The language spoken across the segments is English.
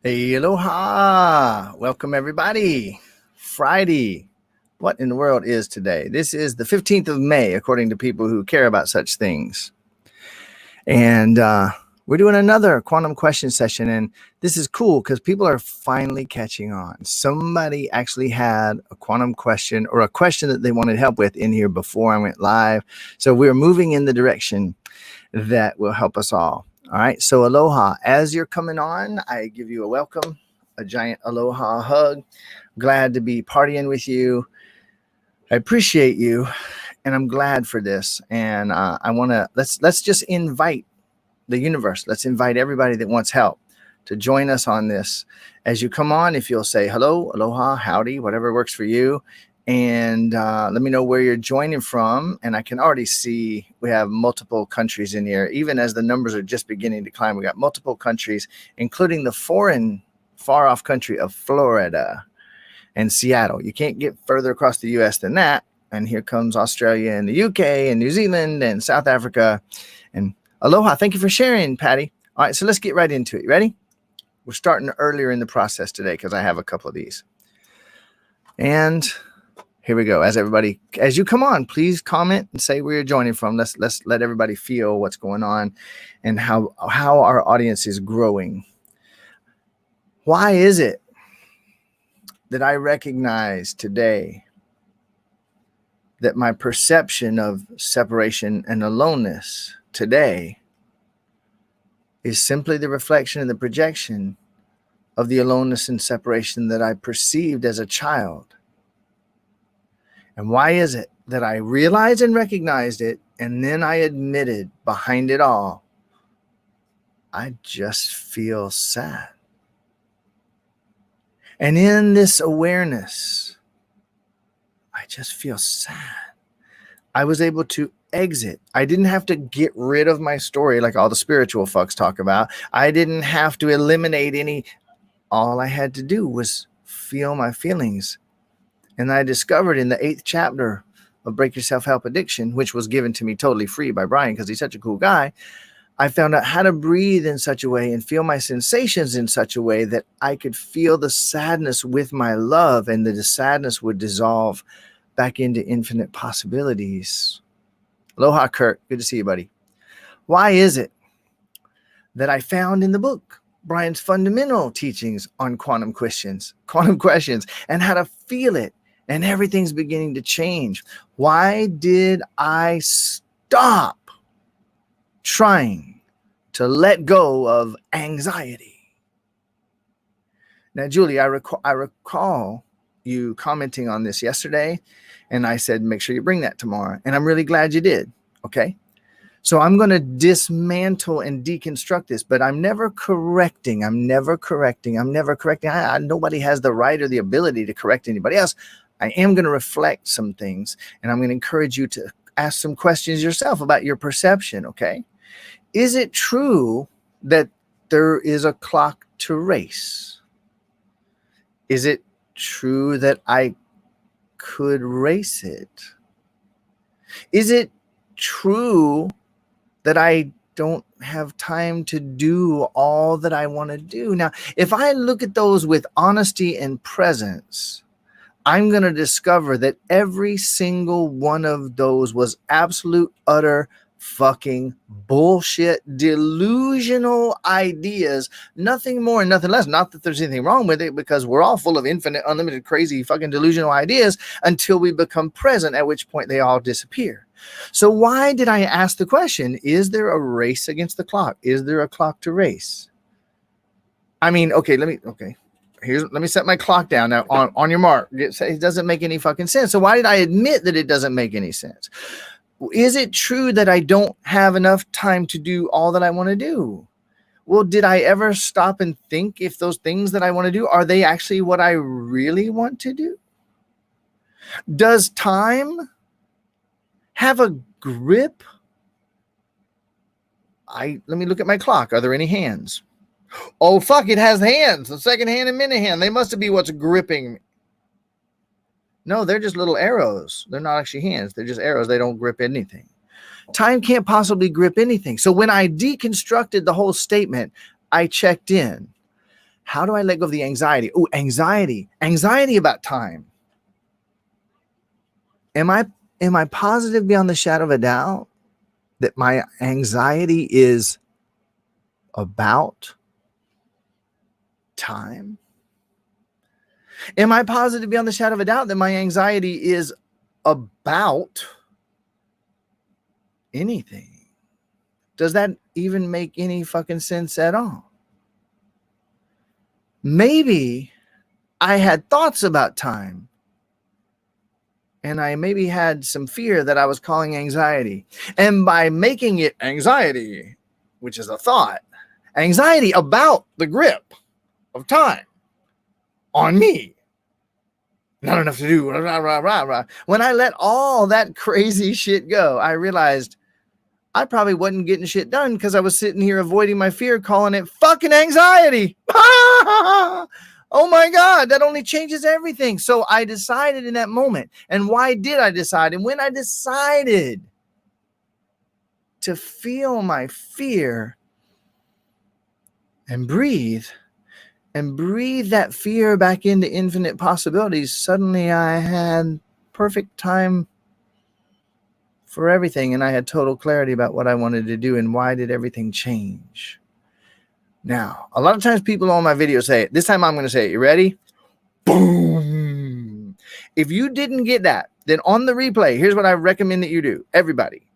Hey, aloha. Welcome, everybody. Friday. What in the world is today? This is the 15th of May, according to people who care about such things. And we're doing another quantum question session. And this is cool because people are finally catching on. Somebody actually had a quantum question or a question that they wanted help with in here before I went live. So we're moving in the direction that will help us all. All right, so aloha. As you're coming on, I give you a welcome, a giant aloha hug. Glad to be partying with you. I appreciate you, and I'm glad for this. And I want to let's just invite the universe. Let's invite everybody that wants help to join us on this. As you come on, if you'll say hello, aloha, howdy, whatever works for you. And let me know where you're joining from. And I can already see we have multiple countries in here. Even as the numbers are just beginning to climb, we got multiple countries, including the foreign, far-off country of Florida and Seattle. You can't get further across the U.S. than that. And here comes Australia and the U.K. and New Zealand and South Africa. And aloha. Thank you for sharing, Patty. All right, so let's get right into it. Ready? We're starting earlier in the process today because I have a couple of these. And here we go. As you come on, please comment and say where you're joining from. Let's let everybody feel what's going on and how our audience is growing. Why is it that I recognize today that my perception of separation and aloneness today is simply the reflection and the projection of the aloneness and separation that I perceived as a child? And why is it that I realized and recognized it, and then I admitted behind it all, I just feel sad? And in this awareness, I just feel sad. I was able to exit. I didn't have to get rid of my story like all the spiritual fucks talk about. I didn't have to eliminate any. All I had to do was feel my feelings. And I discovered in the 8th chapter of Break Your Self-Help Addiction, which was given to me totally free by Brian because he's such a cool guy, I found out how to breathe in such a way and feel my sensations in such a way that I could feel the sadness with my love, and the sadness would dissolve back into infinite possibilities. Aloha, Kurt. Good to see you, buddy. Why is it that I found in the book Brian's fundamental teachings on quantum questions, and how to feel it? And everything's beginning to change. Why did I stop trying to let go of anxiety? Now, Julie, I recall you commenting on this yesterday, and I said, make sure you bring that tomorrow. And I'm really glad you did. Okay. So I'm going to dismantle and deconstruct this, but I'm never correcting. Nobody has the right or the ability to correct anybody else. I am going to reflect some things, and I'm going to encourage you to ask some questions yourself about your perception, okay? Is it true that there is a clock to race? Is it true that I could race it? Is it true that I don't have time to do all that I want to do? Now, if I look at those with honesty and presence, I'm going to discover that every single one of those was absolute, utter, fucking bullshit, delusional ideas. Nothing more and nothing less. Not that there's anything wrong with it, because we're all full of infinite, unlimited, crazy, fucking delusional ideas until we become present, at which point they all disappear. So why did I ask the question, is there a race against the clock? Is there a clock to race? I mean, okay, let me set my clock down now. On your mark. It doesn't make any fucking sense. So why did I admit that it doesn't make any sense? Is it true that I don't have enough time to do all that I want to do? Well, did I ever stop and think if those things that I want to do, are they actually what I really want to do? Does time have a grip? Let me look at my clock. Are there any hands? Oh, fuck, it has hands. The second hand and minute hand. They must be what's gripping me. No, they're just little arrows. They're not actually hands. They're just arrows. They don't grip anything. Time can't possibly grip anything. So when I deconstructed the whole statement, I checked in. How do I let go of the anxiety? Oh, anxiety about time. Am I positive beyond the shadow of a doubt that my anxiety is about time? Am I positive beyond the shadow of a doubt that my anxiety is about anything? Does that even make any fucking sense at all? Maybe I had thoughts about time, and I maybe had some fear that I was calling anxiety. And by making it anxiety, which is a thought, anxiety about the grip of time on me, not enough to do, rah, rah, rah, rah. When I let all that crazy shit go, I realized I probably wasn't getting shit done because I was sitting here avoiding my fear, calling it fucking anxiety. Oh my God, that only changes everything. So I decided in that moment. And why did I decide? And when I decided to feel my fear and breathe that fear back into infinite possibilities, suddenly I had perfect time for everything. And I had total clarity about what I wanted to do and why did everything change. Now, a lot of times people on my videos say it. This time I'm going to say it. You ready? Boom. If you didn't get that, then on the replay, here's what I recommend that you do. Everybody,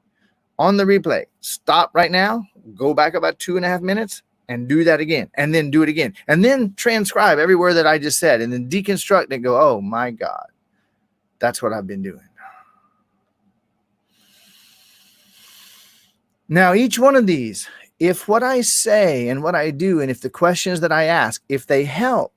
on the replay, stop right now, go back about 2.5 minutes and do that again. And then do it again. And then transcribe every word that I just said and then deconstruct and go, oh my God, that's what I've been doing. Now, each one of these, if what I say and what I do, and if the questions that I ask, if they help,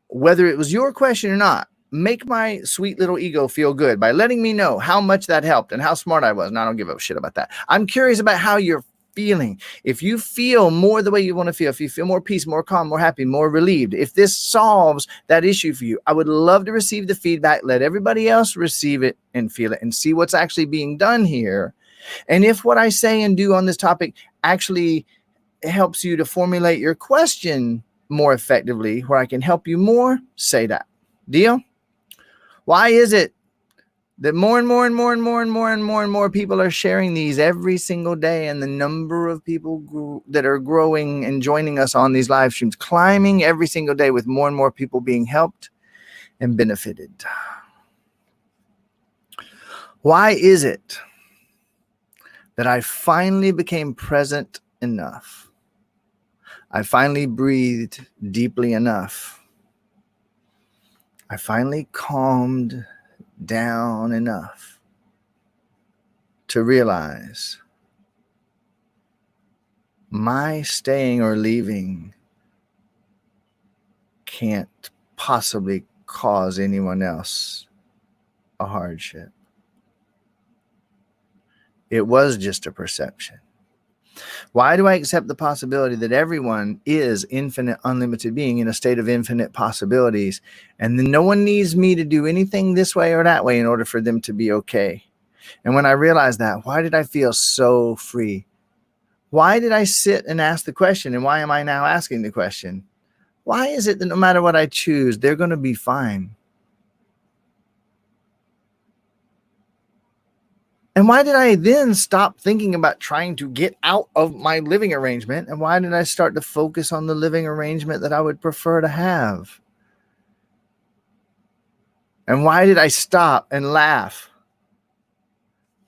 whether it was your question or not, make my sweet little ego feel good by letting me know how much that helped and how smart I was. And I don't give a shit about that. I'm curious about how you're feeling. If you feel more the way you want to feel, if you feel more peace, more calm, more happy, more relieved, if this solves that issue for you, I would love to receive the feedback. Let everybody else receive it and feel it and see what's actually being done here. And if what I say and do on this topic actually helps you to formulate your question more effectively, where I can help you more, say that. Deal? Why is it that more and more people are sharing these every single day, and the number of people that are growing and joining us on these live streams climbing every single day, with more and more people being helped and benefited? Why is it that I finally became present enough? I finally breathed deeply enough. I finally calmed down enough to realize my staying or leaving can't possibly cause anyone else a hardship. It was just a perception. Why do I accept the possibility that everyone is infinite, unlimited being in a state of infinite possibilities, and then no one needs me to do anything this way or that way in order for them to be okay? And when I realized that, why did I feel so free? Why did I sit and ask the question? And why am I now asking the question? Why is it that no matter what I choose, they're going to be fine? And why did I then stop thinking about trying to get out of my living arrangement? And why did I start to focus on the living arrangement that I would prefer to have? And why did I stop and laugh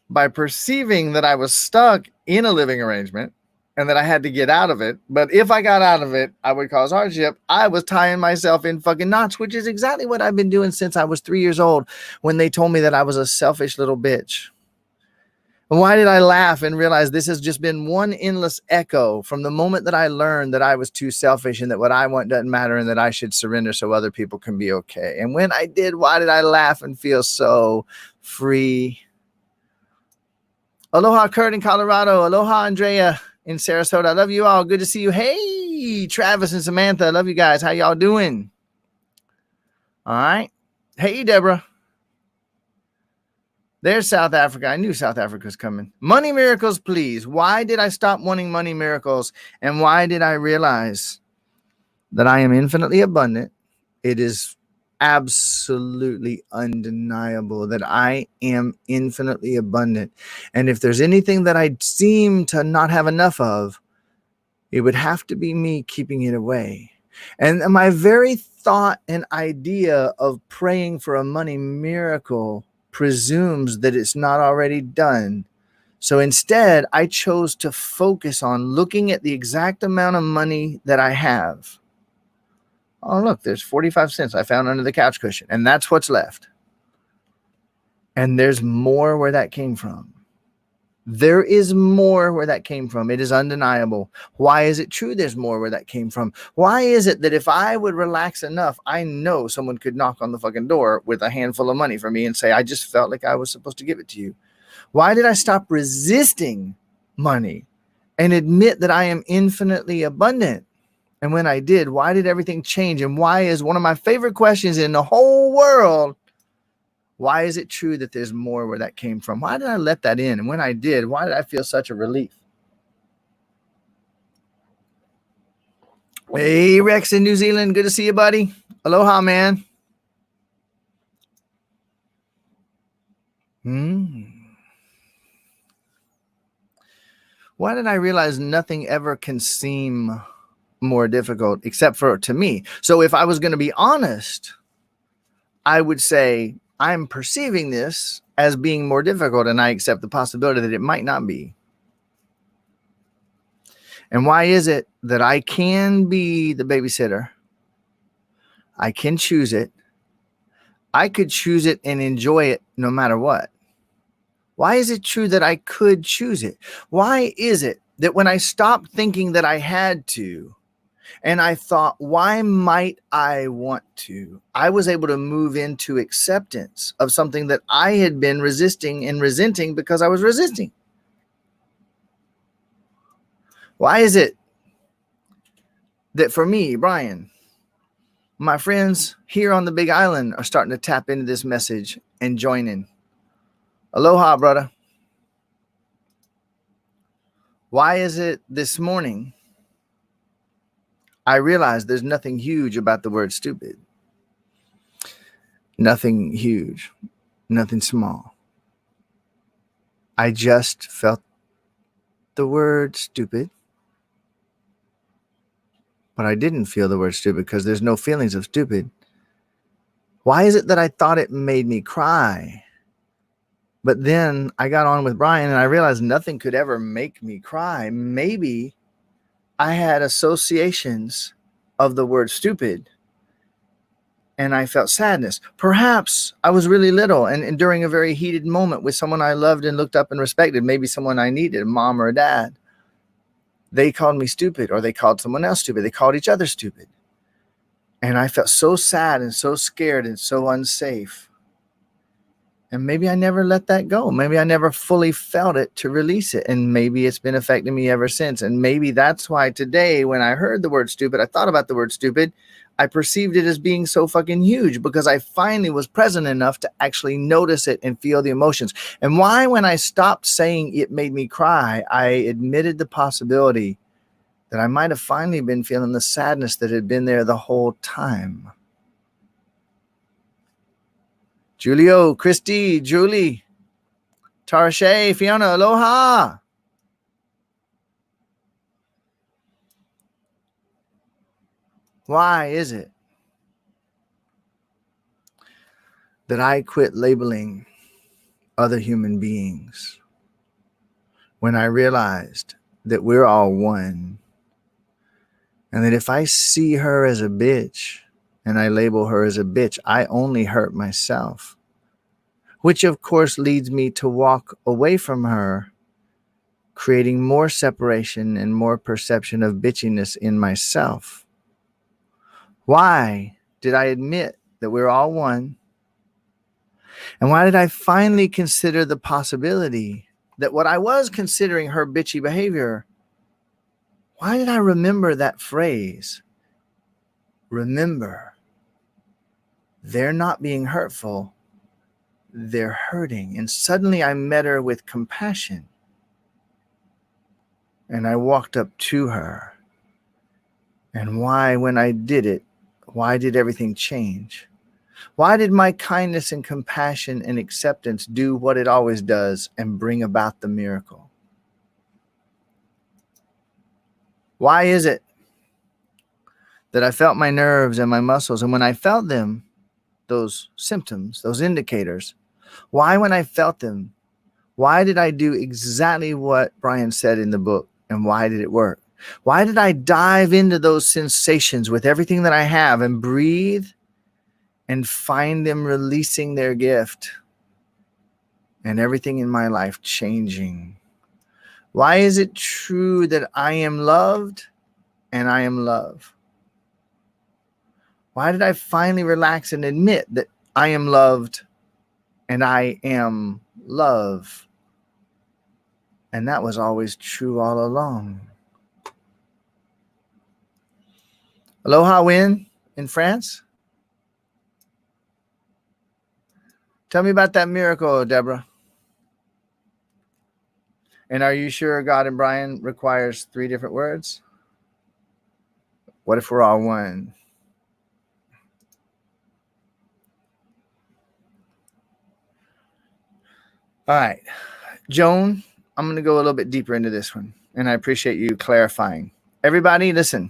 by perceiving that I was stuck in a living arrangement and that I had to get out of it? But if I got out of it, I would cause hardship. I was tying myself in fucking knots, which is exactly what I've been doing since I was 3 years old, when they told me that I was a selfish little bitch. And why did I laugh and realize this has just been one endless echo from the moment that I learned that I was too selfish and that what I want doesn't matter and that I should surrender so other people can be okay? And when I did, why did I laugh and feel so free? Aloha, Kurt in Colorado. Aloha, Andrea in Sarasota. I love you all. Good to see you. Hey, Travis and Samantha. I love you guys. How y'all doing? All right. Hey, Deborah. There's South Africa. I knew South Africa was coming. Money miracles, please. Why did I stop wanting money miracles? And why did I realize that I am infinitely abundant. It is absolutely undeniable that I am infinitely abundant. And if there's anything that I seem to not have enough of, it would have to be me keeping it away. And my very thought and idea of praying for a money miracle presumes that it's not already done. So instead, I chose to focus on looking at the exact amount of money that I have. Oh, look, there's 45 cents I found under the couch cushion, and that's what's left. And there's more where that came from. There is more where that came from. It is undeniable. Why is it true there's more where that came from? Why is it that if I would relax enough, I know someone could knock on the fucking door with a handful of money for me and say, I just felt like I was supposed to give it to you? Why did I stop resisting money and admit that I am infinitely abundant? And when I did, why did everything change? And why is one of my favorite questions in the whole world, why is it true that there's more where that came from? Why did I let that in? And when I did, why did I feel such a relief? Hey, Rex in New Zealand. Good to see you, buddy. Aloha, man. Why did I realize nothing ever can seem more difficult except for to me? So if I was going to be honest, I would say I'm perceiving this as being more difficult, and I accept the possibility that it might not be. And why is it that I can be the babysitter? I can choose it. I could choose it and enjoy it no matter what. Why is it true that I could choose it? Why is it that when I stopped thinking that I had to, and I thought, why might I want to, I was able to move into acceptance of something that I had been resisting and resenting because I was resisting? Why is it that for me, Brian, my friends here on the Big Island are starting to tap into this message and join in? Aloha, brother. Why is it this morning I realized there's nothing huge about the word stupid? Nothing huge, nothing small. I just felt the word stupid, but I didn't feel the word stupid because there's no feelings of stupid. Why is it that I thought it made me cry? But then I got on with Brian and I realized nothing could ever make me cry. Maybe I had associations of the word stupid and I felt sadness. Perhaps I was really little and during a very heated moment with someone I loved and looked up and respected, maybe someone I needed, a mom or a dad. They called me stupid, or they called someone else stupid. They called each other stupid. And I felt so sad and so scared and so unsafe. And maybe I never let that go. Maybe I never fully felt it to release it. And maybe it's been affecting me ever since. And maybe that's why today, when I heard the word stupid, I thought about the word stupid. I perceived it as being so fucking huge because I finally was present enough to actually notice it and feel the emotions. And why, when I stopped saying it made me cry, I admitted the possibility that I might have finally been feeling the sadness that had been there the whole time. Julio, Christy, Julie, Tarashay, Fiona, aloha. Why is it that I quit labeling other human beings when I realized that we're all one? And that if I see her as a bitch and I label her as a bitch, I only hurt myself. Which of course leads me to walk away from her, creating more separation and more perception of bitchiness in myself. Why did I admit that we're all one? And why did I finally consider the possibility that what I was considering her bitchy behavior, why did I remember that phrase? Remember, they're not being hurtful, they're hurting. And suddenly I met her with compassion. And I walked up to her And why, when I did it, why did everything change? Why did my kindness and compassion and acceptance do what it always does and bring about the miracle? Why is it that I felt my nerves and my muscles, and when I felt them, those symptoms, those indicators, why, when I felt them, why did I do exactly what Brian said in the book, and why did it work? Why did I dive into those sensations with everything that I have and breathe and find them releasing their gift and everything in my life changing? Why is it true that I am loved and I am love? Why did I finally relax and admit that I am loved and I am love? And that was always true all along. Aloha, Win in France. Tell me about that miracle, Deborah. And are you sure God and Brian requires 3 different words? What if we're all one? All right, Joan, I'm going to go a little bit deeper into this one, and I appreciate you clarifying. Everybody, listen.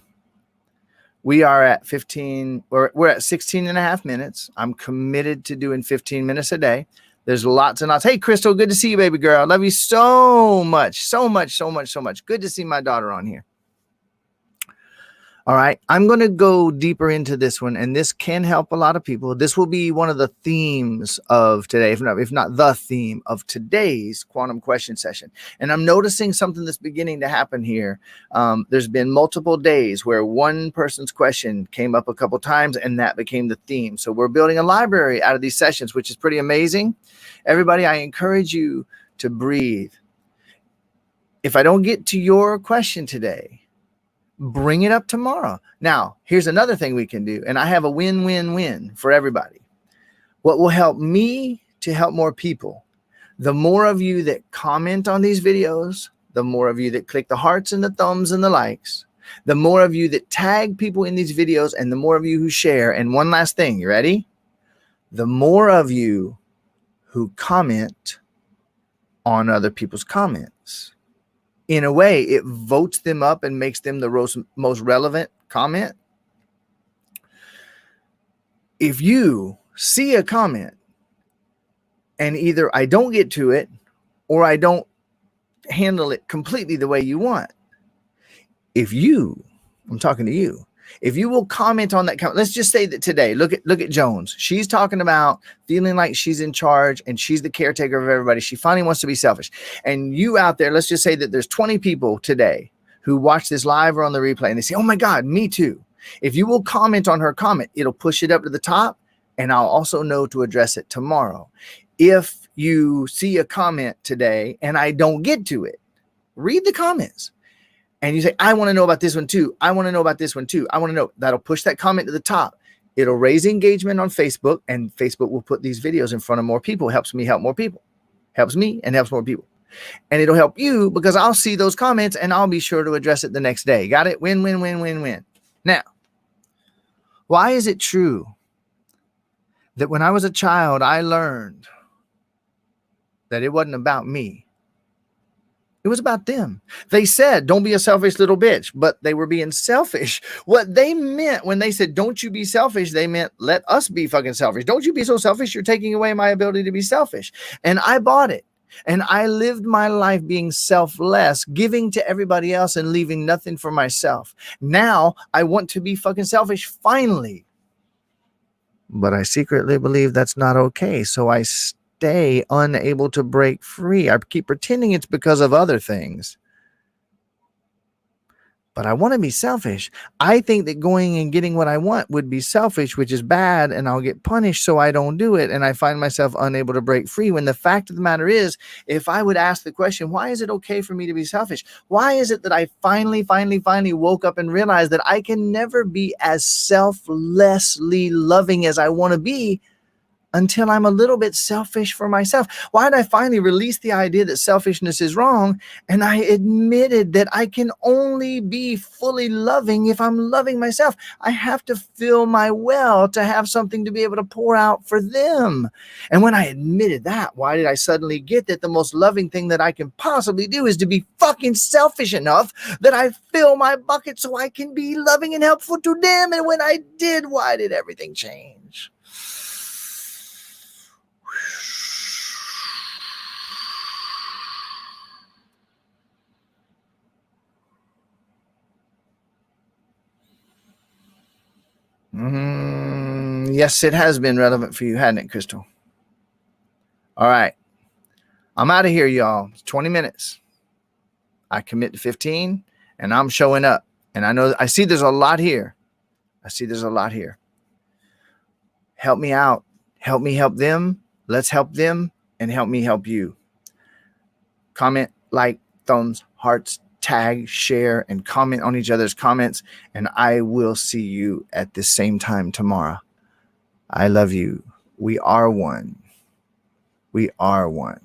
We are at 15, or we're at 16 and a half minutes. I'm committed to doing 15 minutes a day. There's lots and lots. Hey, Crystal, good to see you, baby girl. I love you so much, so much, so much, so much. Good to see my daughter on here. All right, I'm going to go deeper into this one, and this can help a lot of people. This will be one of the themes of today, if not the theme of today's quantum question session. And I'm noticing something that's beginning to happen here. There's been multiple days where one person's question came up a couple times, and that became the theme. So we're building a library out of these sessions, which is pretty amazing. Everybody, I encourage you to breathe. If I don't get to your question today, bring it up tomorrow. Now, here's another thing we can do, and I have a win-win-win for everybody. What will help me to help more people? The more of you that comment on these videos, the more of you that click the hearts and the thumbs and the likes, the more of you that tag people in these videos, and the more of you who share. And one last thing, you ready? The more of you who comment on other people's comments. In a way, it votes them up and makes them the most relevant comment. If you see a comment and either I don't get to it or I don't handle it completely the way you want, I'm talking to you, if you will comment on that comment, let's just say that today, look at Jones. She's talking about feeling like she's in charge and she's the caretaker of everybody. She finally wants to be selfish. And you out there, let's just say that there's 20 people today who watch this live or on the replay and they say, oh my God, me too. If you will comment on her comment, it'll push it up to the top, and I'll also know to address it tomorrow. If you see a comment today and I don't get to it, read the comments. And you say, I want to know about this one too. I want to know about this one too. I want to know. That'll push that comment to the top. It'll raise engagement on Facebook, and Facebook will put these videos in front of more people. Helps me help more people. Helps me and helps more people. And it'll help you because I'll see those comments and I'll be sure to address it the next day. Got it? Win, win, win, win, win. Now, why is it true that when I was a child, I learned that it wasn't about me? It was about them. They said, don't be a selfish little bitch, but they were being selfish. What they meant when they said, don't you be selfish, they meant, let us be fucking selfish. Don't you be so selfish. You're taking away my ability to be selfish. And I bought it. And I lived my life being selfless, giving to everybody else and leaving nothing for myself. Now I want to be fucking selfish finally. But I secretly believe that's not okay. So I stay unable to break free. I keep pretending it's because of other things. But I want to be selfish. I think that going and getting what I want would be selfish, which is bad, and I'll get punished, so I don't do it, and I find myself unable to break free. When the fact of the matter is, if I would ask the question, why is it okay for me to be selfish? Why is it that I finally woke up and realized that I can never be as selflessly loving as I want to be until I'm a little bit selfish for myself? Why did I finally release the idea that selfishness is wrong? And I admitted that I can only be fully loving if I'm loving myself. I have to fill my well to have something to be able to pour out for them. And when I admitted that, why did I suddenly get that the most loving thing that I can possibly do is to be fucking selfish enough that I fill my bucket so I can be loving and helpful to them? And when I did, why did everything change? Yes, it has been relevant for you, hadn't it, Crystal? All right. I'm out of here, y'all. It's 20 minutes. I commit to 15, and I'm showing up. And I see there's a lot here. Help me out. Help me help them. Let's help them, and help me help you. Comment, like, thumbs, hearts, tag, share, and comment on each other's comments. And I will see you at the same time tomorrow. I love you. We are one. We are one.